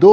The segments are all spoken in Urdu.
2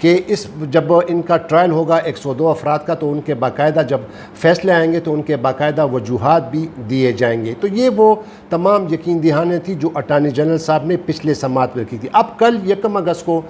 کہ جب ان کا ٹرائل ہوگا 102 افراد کا تو ان کے باقاعدہ جب فیصلے آئیں گے تو ان کے باقاعدہ وجوہات بھی دیے جائیں گے. تو یہ وہ تمام یقین دہانی تھی جو اٹارنی جنرل صاحب نے پچھلے سماعت میں کی تھی. اب کل 1 اگست کو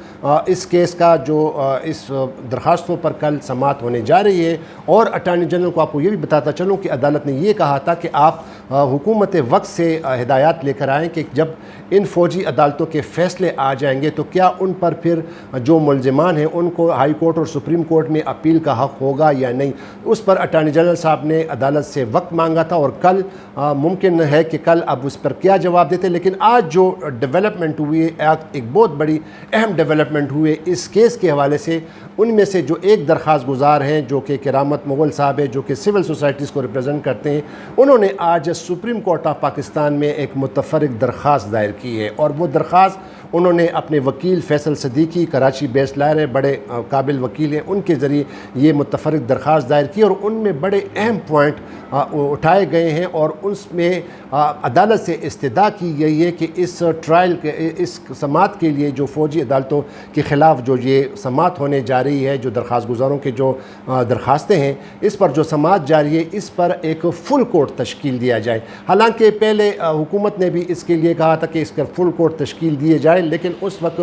اس کیس کا جو اس درخواستوں پر کل سماعت ہونے جا رہی ہے, اور اٹارنی جنرل کو آپ کو یہ بھی بتاتا چلوں کہ عدالت نے یہ کہا تھا کہ آپ حکومت وقت سے ہدایات لے کر آئیں کہ جب ان فوجی عدالتوں کے فیصلے آ جائیں گے تو کیا ان پر پھر جو ملزمان ہیں ان کو ہائی کورٹ اور سپریم کورٹ میں اپیل کا حق ہوگا یا نہیں. اس پر اٹارنی جنرل صاحب نے عدالت سے وقت مانگا تھا, اور کل ممکن ہے کہ کل اب اس پر کیا جواب دیتے. لیکن آج جو ڈیولپمنٹ ہوئی ہے, ایک بہت بڑی اہم ڈیولپمنٹ ہوئی ہے اس کیس کے حوالے سے, ان میں سے جو ایک درخواست گزار ہیں جو کہ کرامت مغل صاحب ہے, جو کہ سول سوسائٹیز کو ریپرزینٹ کرتے ہیں, انہوں نے آج سپریم کورٹ آف پاکستان میں ایک متفرق درخواست دائر کی ہے. اور وہ درخواست انہوں نے اپنے وکیل فیصل صدیقی, کراچی بیس لائر ہے, بڑے قابل وکیل ہیں, ان کے ذریعے یہ متفرق درخواست دائر کی, اور ان میں بڑے اہم پوائنٹ اٹھائے گئے ہیں, اور اس میں عدالت سے استدعا کی گئی ہے کہ اس ٹرائل کے اس سماعت کے لیے جو فوجی عدالتوں کے خلاف جو یہ سماعت ہونے جا رہی ہے, جو درخواست گزاروں کے جو درخواستیں ہیں, اس پر جو سماعت جاری ہے اس پر ایک فل کورٹ تشکیل دیا جائے. حالانکہ پہلے حکومت نے بھی اس کے لیے کہا تھا کہ اس کا فل کورٹ تشکیل دیے جائے, لیکن اس وقت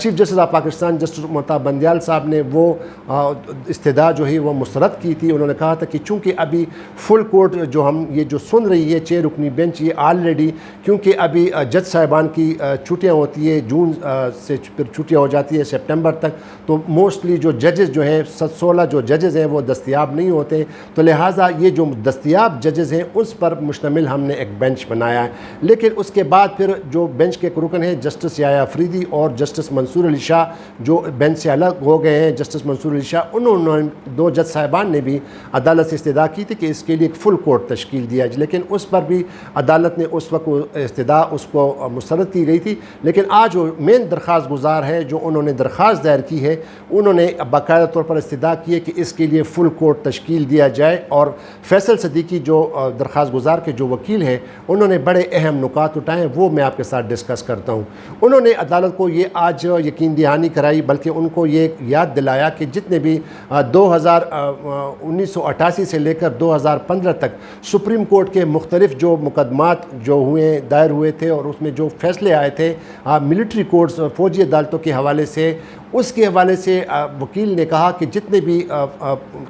chief justice of Pakistan justice Mumtaz Bandial صاحب نے وہ استدعا جو ہے وہ مسترد کی تھی. انہوں نے کہا تھا کہ چونکہ ابھی فل کورٹ جو ہم یہ جو سن رہی ہے 6 رکنی بینچ, یہ آلریڈی کیونکہ ابھی جج صاحبان کی چھٹیاں ہوتی ہے, جون سے پھر چھٹیاں ہو جاتی ہے سپٹمبر تک, تو موسٹلی جو ججز جو ہیں 16 جو ججز ہیں وہ دستیاب نہیں ہوتے, تو لہٰذا یہ جو دستیاب ججز ہیں اس پر مشتمل ہم نے ایک بینچ بنایا ہے. لیکن اس کے بعد پھر جو بینچ کے رکن ہیں جسٹس یحییٰ افریدی اور جسٹس منصور علی شاہ جو بینچ سے الگ ہو گئے ہیں, جسٹس منصور علی شاہ, انہوں نے 2 جج صاحبان نے بھی عدالت سے استدعا کی تھی کہ اس کے لیے ایک فل کورٹ تشکیل دیا جائے, لیکن اس پر بھی عدالت نے اس وقت استدعا اس کو مسترد کی گئی تھی. لیکن آج جو مین درخواست گزار ہے جو انہوں نے درخواست دائر کی ہے, انہوں نے باقاعدہ طور پر استدعا کی ہے کہ اس کے لیے فل کورٹ تشکیل دیا جائے. اور فیصل صدیقی جو درخواست گزار کے جو وکیل ہیں, انہوں نے بڑے اہم نکات اٹھائے ہیں, وہ میں آپ کے ساتھ ڈسکس کرتا ہوں. انہوں نے عدالت کو یہ آج یقین دہانی کرائی, بلکہ ان کو یہ یاد دلایا کہ جتنے بھی 1988 سے لے کر 2015 تک سپریم کورٹ کے مختلف جو مقدمات جو دائر ہوئے تھے اور اس میں جو فیصلے آئے تھے ملٹری کورٹس فوجی عدالتوں کے حوالے سے, اس کے حوالے سے وکیل نے کہا کہ جتنے بھی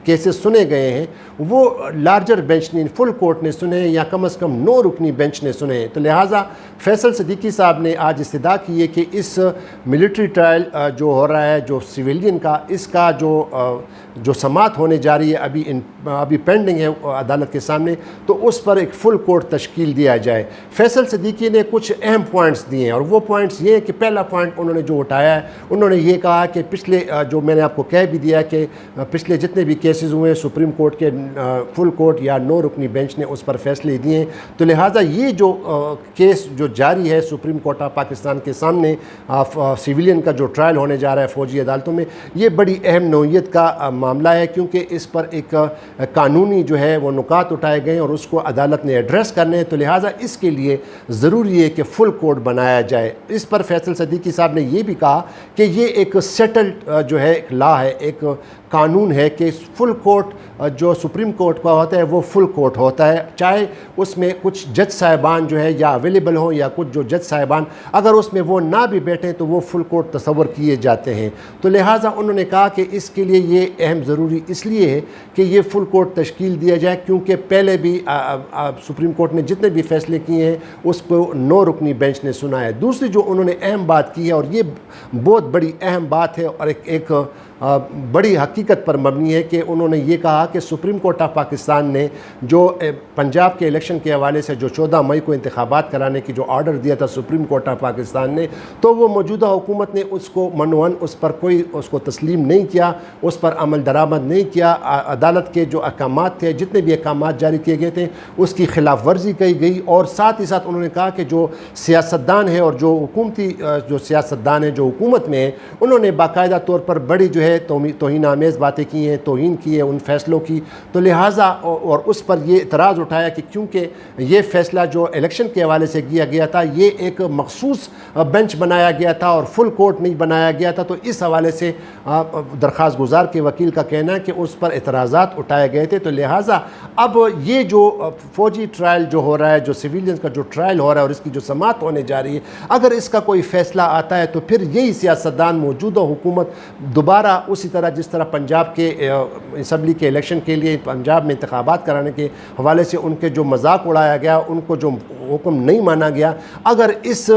کیسز سنے گئے ہیں وہ لارجر بینچ نے, فل کورٹ نے سنے, یا کم از کم 9 رکنی بینچ نے سنے. تو لہٰذا فیصل صدیقی صاحب نے آج استدعا کی ہے کہ اس ملٹری ٹرائل جو ہو رہا ہے جو سویلین کا, اس کا جو سماعت ہونے جا رہی ہے ابھی پینڈنگ ہے عدالت کے سامنے, تو اس پر ایک فل کورٹ تشکیل دیا جائے. فیصل صدیقی نے کچھ اہم پوائنٹس دیے ہیں, اور وہ پوائنٹس یہ ہیں کہ پہلا پوائنٹ انہوں نے جو اٹھایا ہے, انہوں نے یہ کہا کہ پچھلے جو میں نے آپ کو کہہ بھی دیا کہ پچھلے جتنے بھی کیسز ہوئے سپریم کورٹ کے فل کورٹ یا 9 رکنی بینچ نے اس پر فیصلے دیے ہیں, تو لہٰذا یہ جو کیس جو جاری ہے سپریم کورٹ آف پاکستان کے سامنے سویلین کا جو ٹرائل ہونے جا رہا ہے فوجی عدالتوں میں, یہ بڑی اہم نوعیت کا معاملہ ہے, کیونکہ اس پر ایک قانونی جو ہے وہ نکات اٹھائے گئے ہیں اور اس کو عدالت نے ایڈریس کرنے ہیں. تو لہٰذا اس کے لیے ضروری ہے کہ فل کورٹ بنایا جائے. اس پر فیصل صدیقی صاحب نے یہ بھی کہا کہ یہ ایک سیٹلڈ جو ہے ایک لا ہے, ایک قانون ہے کہ فل کورٹ جو سپریم کورٹ کا ہوتا ہے وہ فل کورٹ ہوتا ہے, چاہے اس میں کچھ جج صاحبان جو ہے یا اویلیبل ہوں یا کچھ جو جج صاحبان اگر اس میں وہ نہ بھی بیٹھیں تو وہ فل کورٹ تصور کیے جاتے ہیں. تو لہٰذا انہوں نے کہا کہ اس کے لیے یہ اہم ضروری اس لیے ہے کہ یہ فل کورٹ تشکیل دیا جائے, کیونکہ پہلے بھی سپریم کورٹ نے جتنے بھی فیصلے کیے ہیں اس کو 9 رکنی بینچ نے سنا ہے. دوسری جو انہوں نے اہم بات کی ہے, اور یہ بہت بڑی اہم بات ہے اور ایک بڑی حقیقت پر مبنی ہے, کہ انہوں نے یہ کہا کہ سپریم کورٹ آف پاکستان نے جو پنجاب کے الیکشن کے حوالے سے جو 14 مئی کو انتخابات کرانے کی جو آرڈر دیا تھا سپریم کورٹ آف پاکستان نے, تو وہ موجودہ حکومت نے اس کو منوان اس پر کوئی اس کو تسلیم نہیں کیا, اس پر عمل درآمد نہیں کیا. عدالت کے جو احکامات تھے, جتنے بھی احکامات جاری کیے گئے تھے, اس کی خلاف ورزی کی گئی. اور ساتھ ہی ساتھ انہوں نے کہا کہ جو سیاستدان ہیں اور جو حکومتی جو سیاستدان ہیں جو حکومت میں ہیں, انہوں نے باقاعدہ طور پر بڑی جو ہے ہے توہین آمیز باتیں کی ہیں، توہین کی ہے ان فیصلوں کی، تو لہٰذا اور اس پر یہ اعتراض اٹھایا کہ کیونکہ یہ فیصلہ جو الیکشن کے حوالے سے کیا گیا تھا یہ ایک مخصوص بینچ بنایا گیا تھا اور فل کورٹ نہیں بنایا گیا تھا، تو اس حوالے سے درخواست گزار کے وکیل کا کہنا ہے کہ اس پر اعتراضات اٹھائے گئے تھے، تو لہٰذا اب یہ جو فوجی ٹرائل جو ہو رہا ہے، جو سویلینز کا جو ٹرائل ہو رہا ہے اور اس کی جو سماعت ہونے جا رہی ہے، اگر اس کا کوئی فیصلہ آتا ہے تو پھر یہی سیاستدان موجودہ حکومت دوبارہ اسی طرح جس طرح پنجاب کے اسمبلی کے الیکشن کے لیے پنجاب میں انتخابات کرانے کے حوالے سے ان کے جو مذاق اڑایا گیا، ان کو جو حکم نہیں مانا گیا، اگر اس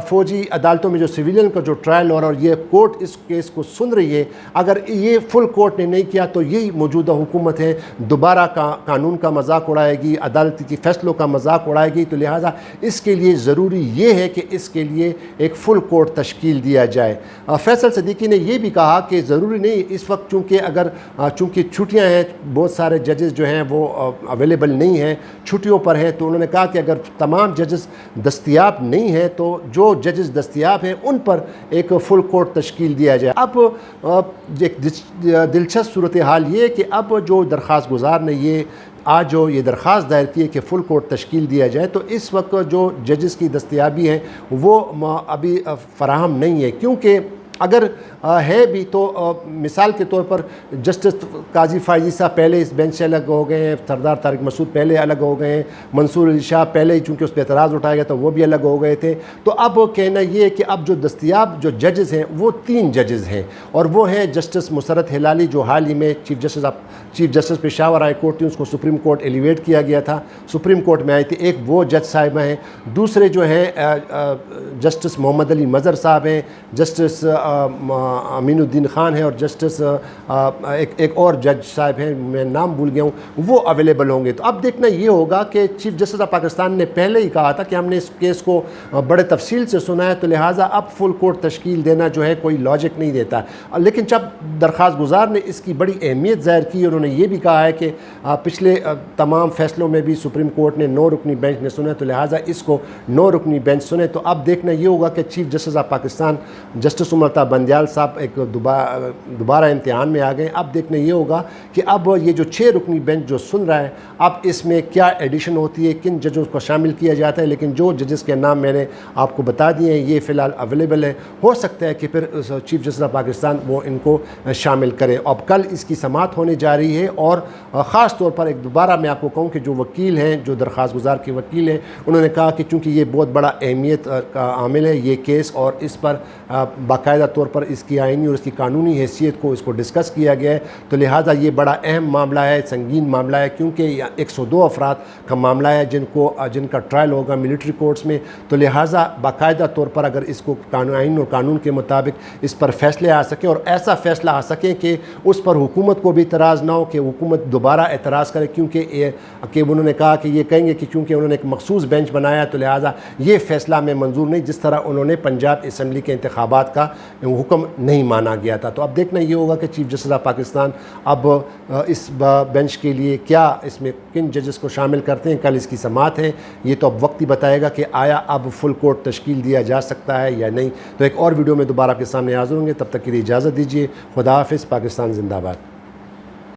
فوجی عدالتوں میں جو سویلین کا جو ٹرائل ہو رہا ہے اور یہ کورٹ اس کیس کو سن رہی ہے، اگر یہ فل کورٹ نے نہیں کیا تو یہی موجودہ حکومت ہے دوبارہ قانون کا مذاق اڑائے گی، عدالت کی فیصلوں کا مذاق اڑائے گی، تو لہٰذا اس کے لیے ضروری یہ ہے کہ اس کے لیے ایک فل کورٹ تشکیل دیا جائے۔ فیصل صدیقی نے یہ بھی کہا کہ ضروری نہیں اس وقت چونکہ چھٹیاں ہیں، بہت سارے ججز جو ہیں وہ اویلیبل نہیں ہیں، چھٹیوں پر ہیں، تو انہوں نے کہا کہ اگر تمام ججز دستیاب نہیں ہیں تو جو ججز دستیاب ہیں ان پر ایک فل کورٹ تشکیل دیا جائے۔ اب ایک دلچسپ صورتحال یہ کہ اب جو درخواست گزار نے آج جو یہ درخواست دائر کی ہے کہ فل کورٹ تشکیل دیا جائے، تو اس وقت جو ججز کی دستیابی ہے وہ ابھی فراہم نہیں ہے، کیونکہ اگر ہے بھی تو مثال کے طور پر جسٹس قاضی فائزی صاحب پہلے اس بینچ سے الگ ہو گئے ہیں، سردار طارق مسعود پہلے الگ ہو گئے ہیں، منصور علی شاہ پہلے ہی چونکہ اس پہ اعتراض اٹھایا گیا تو وہ بھی الگ ہو گئے تھے، تو اب کہنا یہ ہے کہ اب جو دستیاب جو ججز ہیں وہ 3 ججز ہیں، اور وہ ہیں جسٹس مسرت ہلالی جو حال ہی میں chief justice Peshawar high court تھی، اس کو سپریم کورٹ ایلیویٹ کیا گیا تھا، سپریم کورٹ میں آئی تھی، ایک وہ جج صاحبہ ہیں، دوسرے جو ہیں جسٹس محمد علی مظہر صاحب ہیں، جسٹس امین الدین خان ہے، اور جسٹس ایک اور جج صاحب ہیں میں نام بھول گیا ہوں، وہ اویلیبل ہوں گے۔ تو اب دیکھنا یہ ہوگا کہ چیف جسٹس آف پاکستان نے پہلے ہی کہا تھا کہ ہم نے اس کیس کو بڑے تفصیل سے سنا ہے، تو لہٰذا اب فل کورٹ تشکیل دینا جو ہے کوئی لاجک نہیں دیتا، لیکن جب درخواست گزار نے اس کی بڑی اہمیت ظاہر کی، انہوں نے یہ بھی کہا ہے کہ پچھلے تمام فیصلوں میں بھی سپریم کورٹ نے 9 رکنی بینچ نے سنا، تو لہٰذا اس کو 9 رکنی بینچ سنے، تو اب دیکھنا یہ ہوگا کہ chief justice of Pakistan justice Umar Altaf Bandial صاحب ایک دوبارہ امتحان میں آ گئے، اب دیکھنا یہ ہوگا کہ اب یہ جو 6 رکنی بینچ جو سن رہا ہے اب اس میں کیا ایڈیشن ہوتی ہے، کن ججوں کو شامل کیا جاتا ہے، لیکن جو ججز کے نام میں نے آپ کو بتا دیے ہیں یہ فی الحال اویلیبل ہے، ہو سکتا ہے کہ پھر چیف جسٹس آف پاکستان وہ ان کو شامل کرے۔ اب کل اس کی سماعت ہونے جا رہی ہے، اور خاص طور پر ایک دوبارہ میں آپ کو کہوں کہ جو وکیل ہیں، جو درخواست گزار کے وکیل ہیں، انہوں نے کہا کہ چونکہ یہ بہت بڑا اہمیت کا عامل ہے یہ کیس، اور اس پر باقاعدہ طور پر اس کی آئینی اور اس کی قانونی حیثیت کو اس کو ڈسکس کیا گیا ہے، تو لہٰذا یہ بڑا اہم معاملہ ہے، سنگین معاملہ ہے، کیونکہ 102 افراد کا معاملہ ہے جن کا ٹرائل ہوگا ملٹری کورٹس میں، تو لہٰذا باقاعدہ طور پر اگر اس کو آئین اور قانون کے مطابق اس پر فیصلے آ سکیں، اور ایسا فیصلہ آ سکیں کہ اس پر حکومت کو بھی اعتراض نہ ہو، کہ حکومت دوبارہ اعتراض کرے، کیونکہ انہوں نے کہا کہ یہ کہیں گے کہ چونکہ انہوں نے ایک مخصوص بینچ بنایا تو لہٰذا یہ فیصلہ ہمیں منظور نہیں، جس طرح انہوں نے پنجاب اسمبلی کے انتخابات کا حکم نہیں مانا گیا تھا۔ تو اب دیکھنا یہ ہوگا کہ چیف جسٹس آف پاکستان اب اس بینچ کے لیے کیا اس میں کن ججز کو شامل کرتے ہیں، کل اس کی سماعت ہے، یہ تو اب وقت ہی بتائے گا کہ آیا اب فل کورٹ تشکیل دیا جا سکتا ہے یا نہیں۔ تو ایک اور ویڈیو میں دوبارہ آپ کے سامنے حاضر ہوں گے، تب تک کے لیے اجازت دیجیے، خدا حافظ، پاکستان زندہ باد۔